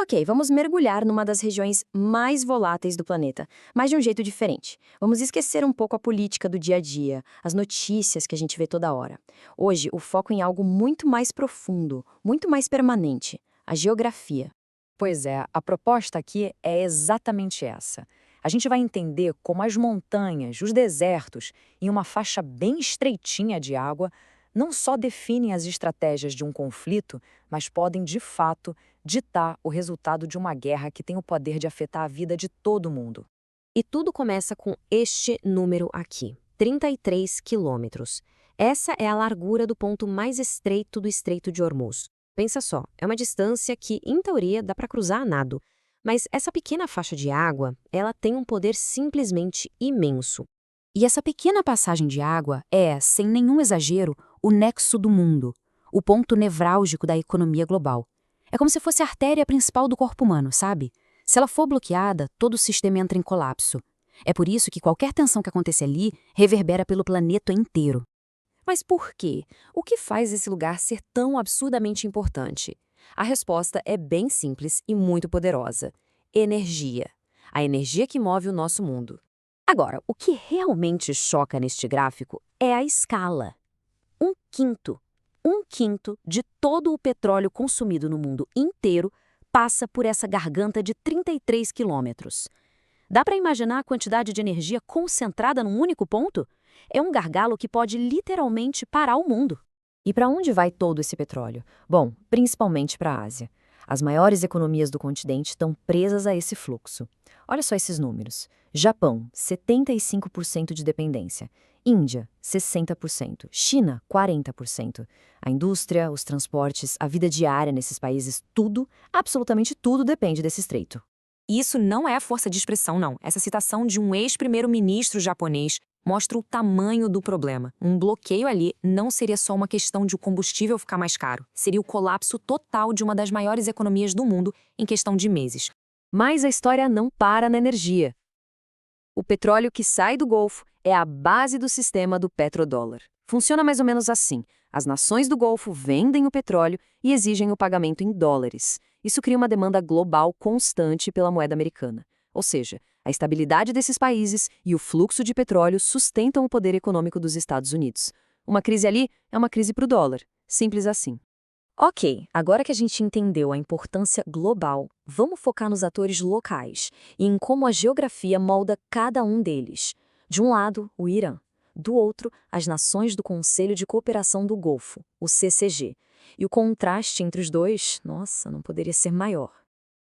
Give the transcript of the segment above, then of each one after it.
Ok, vamos mergulhar numa das regiões mais voláteis do planeta, mas de um jeito diferente. Vamos esquecer um pouco a política do dia a dia, as notícias que a gente vê toda hora. Hoje, o foco em algo muito mais profundo, muito mais permanente, a geografia. Pois é, a proposta aqui é exatamente essa. A gente vai entender como as montanhas, os desertos e uma faixa bem estreitinha de água não só definem as estratégias de um conflito, mas podem, de fato, ditar o resultado de uma guerra que tem o poder de afetar a vida de todo mundo. E tudo começa com este número aqui, 33 quilômetros. Essa é a largura do ponto mais estreito do Estreito de Hormuz. Pensa só, é uma distância que, em teoria, dá para cruzar a nado. Mas essa pequena faixa de água, ela tem um poder simplesmente imenso. E essa pequena passagem de água é, sem nenhum exagero, o nexo do mundo, o ponto nevrálgico da economia global. É como se fosse a artéria principal do corpo humano, sabe? Se ela for bloqueada, todo o sistema entra em colapso. É por isso que qualquer tensão que aconteça ali reverbera pelo planeta inteiro. Mas por quê? O que faz esse lugar ser tão absurdamente importante? A resposta é bem simples e muito poderosa: energia. A energia que move o nosso mundo. Agora, o que realmente choca neste gráfico é a escala. Um quinto de todo o petróleo consumido no mundo inteiro passa por essa garganta de 33 quilômetros. Dá para imaginar a quantidade de energia concentrada num único ponto? É um gargalo que pode literalmente parar o mundo. E para onde vai todo esse petróleo? Bom, principalmente para a Ásia. As maiores economias do continente estão presas a esse fluxo. Olha só esses números. Japão, 75% de dependência. Índia, 60%. China, 40%. A indústria, os transportes, a vida diária nesses países, tudo, absolutamente tudo depende desse estreito. E isso não é a força de expressão, não. Essa citação de um ex-primeiro-ministro japonês mostra o tamanho do problema. Um bloqueio ali não seria só uma questão de o combustível ficar mais caro. Seria o colapso total de uma das maiores economias do mundo em questão de meses. Mas a história não para na energia. O petróleo que sai do Golfo é a base do sistema do petrodólar. Funciona mais ou menos assim. As nações do Golfo vendem o petróleo e exigem o pagamento em dólares. Isso cria uma demanda global constante pela moeda americana. Ou seja, a estabilidade desses países e o fluxo de petróleo sustentam o poder econômico dos Estados Unidos. Uma crise ali é uma crise para o dólar. Simples assim. Ok, agora que a gente entendeu a importância global, vamos focar nos atores locais e em como a geografia molda cada um deles. De um lado, o Irã. Do outro, as nações do Conselho de Cooperação do Golfo, o CCG. E o contraste entre os dois, nossa, não poderia ser maior.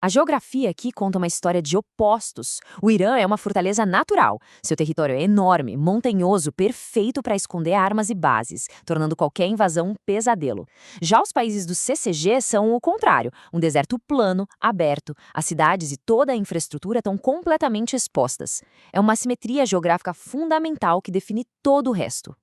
A geografia aqui conta uma história de opostos. O Irã é uma fortaleza natural. Seu território é enorme, montanhoso, perfeito para esconder armas e bases, tornando qualquer invasão um pesadelo. Já os países do CCG são o contrário, um deserto plano, aberto. As cidades e toda a infraestrutura estão completamente expostas. É uma assimetria geográfica fundamental que define todo o resto.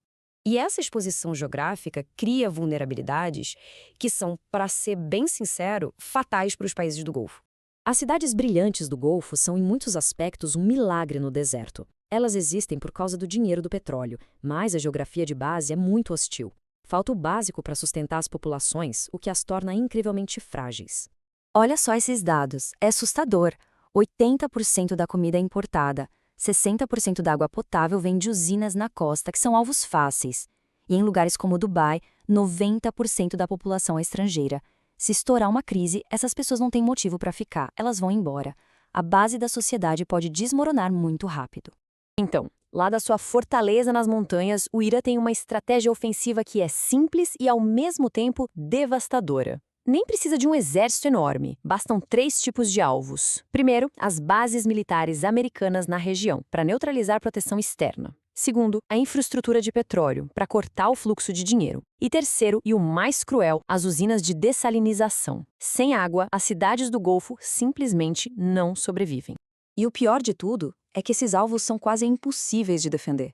E essa exposição geográfica cria vulnerabilidades que são, para ser bem sincero, fatais para os países do Golfo. As cidades brilhantes do Golfo são, em muitos aspectos, um milagre no deserto. Elas existem por causa do dinheiro do petróleo, mas a geografia de base é muito hostil. Falta o básico para sustentar as populações, o que as torna incrivelmente frágeis. Olha só esses dados, é assustador. 80% da comida é importada, 60% da água potável vem de usinas na costa, que são alvos fáceis. E em lugares como Dubai, 90% da população é estrangeira. Se estourar uma crise, essas pessoas não têm motivo para ficar, elas vão embora. A base da sociedade pode desmoronar muito rápido. Então, lá da sua fortaleza nas montanhas, o Irã tem uma estratégia ofensiva que é simples e, ao mesmo tempo, devastadora. Nem precisa de um exército enorme, bastam 3 tipos de alvos. Primeiro, as bases militares americanas na região, para neutralizar proteção externa. Segundo, a infraestrutura de petróleo, para cortar o fluxo de dinheiro. E terceiro, e o mais cruel, as usinas de dessalinização. Sem água, as cidades do Golfo simplesmente não sobrevivem. E o pior de tudo é que esses alvos são quase impossíveis de defender.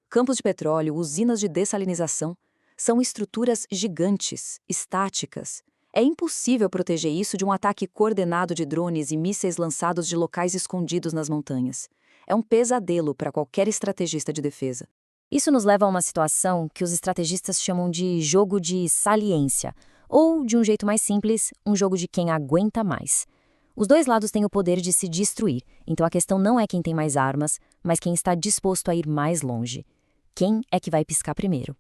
Campos de petróleo, usinas de dessalinização, são estruturas gigantes, estáticas. É impossível proteger isso de um ataque coordenado de drones e mísseis lançados de locais escondidos nas montanhas. É um pesadelo para qualquer estrategista de defesa. Isso nos leva a uma situação que os estrategistas chamam de jogo de saliência, ou, de um jeito mais simples, um jogo de quem aguenta mais. Os dois lados têm o poder de se destruir, então a questão não é quem tem mais armas, mas quem está disposto a ir mais longe. Quem é que vai piscar primeiro?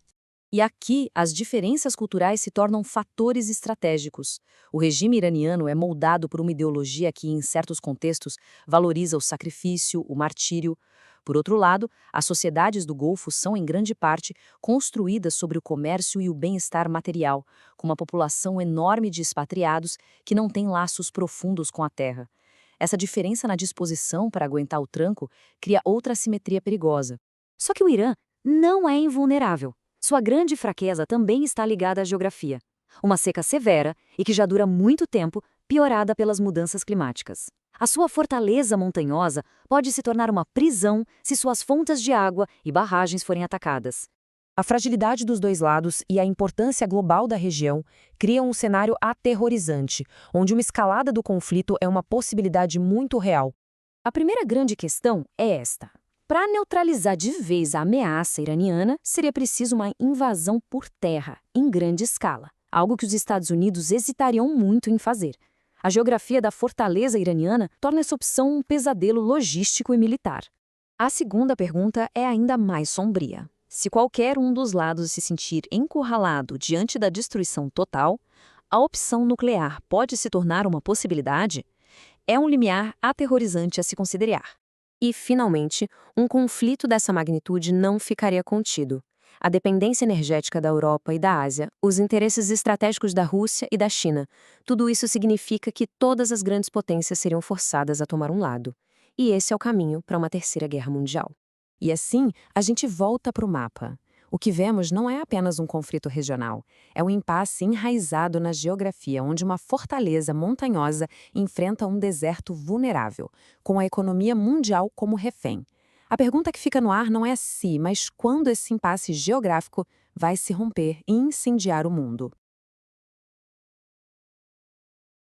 E aqui, as diferenças culturais se tornam fatores estratégicos. O regime iraniano é moldado por uma ideologia que, em certos contextos, valoriza o sacrifício, o martírio. Por outro lado, as sociedades do Golfo são, em grande parte, construídas sobre o comércio e o bem-estar material, com uma população enorme de expatriados que não tem laços profundos com a terra. Essa diferença na disposição para aguentar o tranco cria outra assimetria perigosa. Só que o Irã não é invulnerável. Sua grande fraqueza também está ligada à geografia. Uma seca severa e que já dura muito tempo, piorada pelas mudanças climáticas. A sua fortaleza montanhosa pode se tornar uma prisão se suas fontes de água e barragens forem atacadas. A fragilidade dos dois lados e a importância global da região criam um cenário aterrorizante, onde uma escalada do conflito é uma possibilidade muito real. A primeira grande questão é esta. Para neutralizar de vez a ameaça iraniana, seria preciso uma invasão por terra, em grande escala, algo que os Estados Unidos hesitariam muito em fazer. A geografia da fortaleza iraniana torna essa opção um pesadelo logístico e militar. A segunda pergunta é ainda mais sombria. Se qualquer um dos lados se sentir encurralado diante da destruição total, a opção nuclear pode se tornar uma possibilidade? É um limiar aterrorizante a se considerar. E, finalmente, um conflito dessa magnitude não ficaria contido. A dependência energética da Europa e da Ásia, os interesses estratégicos da Rússia e da China, tudo isso significa que todas as grandes potências seriam forçadas a tomar um lado. E esse é o caminho para uma terceira guerra mundial. E assim, a gente volta para o mapa. O que vemos não é apenas um conflito regional, é um impasse enraizado na geografia, onde uma fortaleza montanhosa enfrenta um deserto vulnerável, com a economia mundial como refém. A pergunta que fica no ar não é se, mas quando esse impasse geográfico vai se romper e incendiar o mundo.